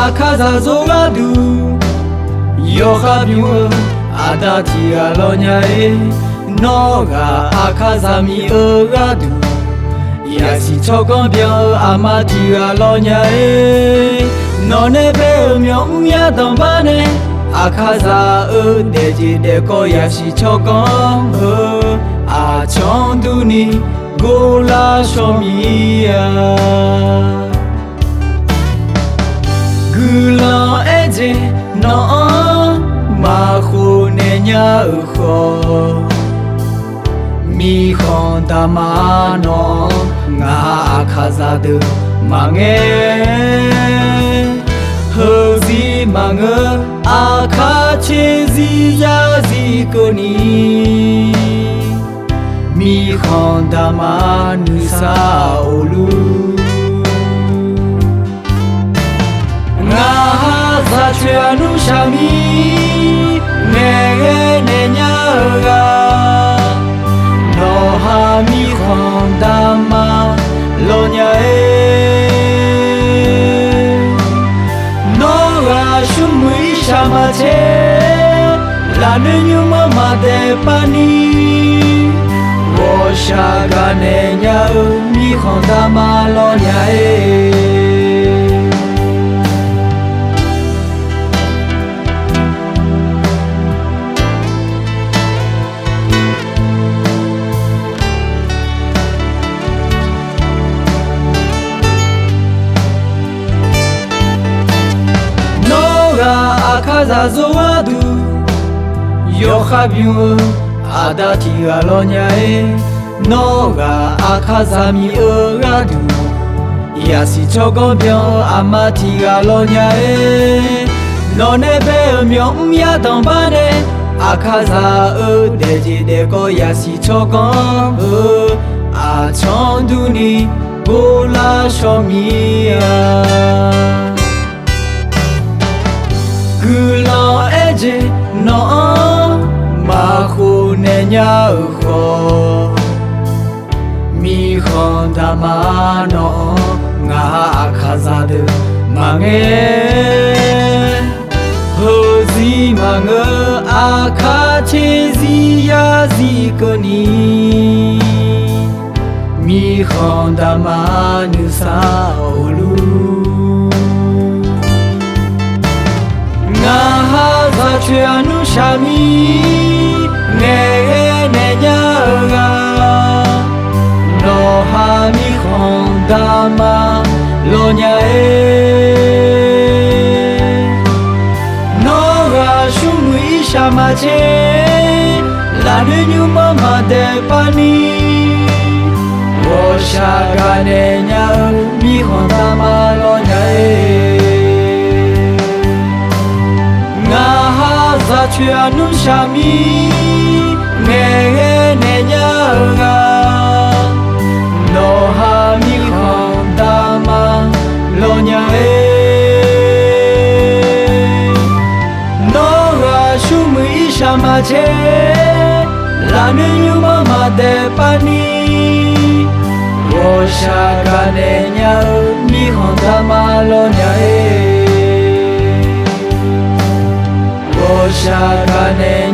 akaza zogadu yohabiwa adati alonyae noga akaza mi ogadu yasi chokombio amati alonyae nonebe myomya dambane akaza deji deko yasi chokon achonduni gola shomia gula eje no ma khone nya kho mi khonda ma no nga khaza de mange hozi mange akha chezi ya zi koni mi khonda ma nu sa olu nga za chwe nu shami ne ne nya ga no ha mi khonda ma lo nya no ga shumui shama che la ne nyu ma de pani wo sha ga ne nya mi khonda ma lo nya akaza zoadu yohabiwa adati alonyae noga akaza mi ogadu yasi chokombio amati alonyae nonebe myomya dambane akaza deji deko yasi chokon achonduni gola shomia gula eje no ma khone nya kho mi khonda ma no nga khaza de mange hozi mange akha chezi ya zi koni mi khonda ma nu sa olu chwe anu shami ne ne nya ga no ha mi khonda ma lo nya no ga shumui shama che la ne nyu ma de pani wo sha ga ne nya mi khonda ma lo nya za chwe anu shami ne ne nya ga no ha mi khonda ma lo nya no ga shumui shama che la ne nyu ma de pani wo sha ga ne nya mi khonda ma lo nya Shaka ne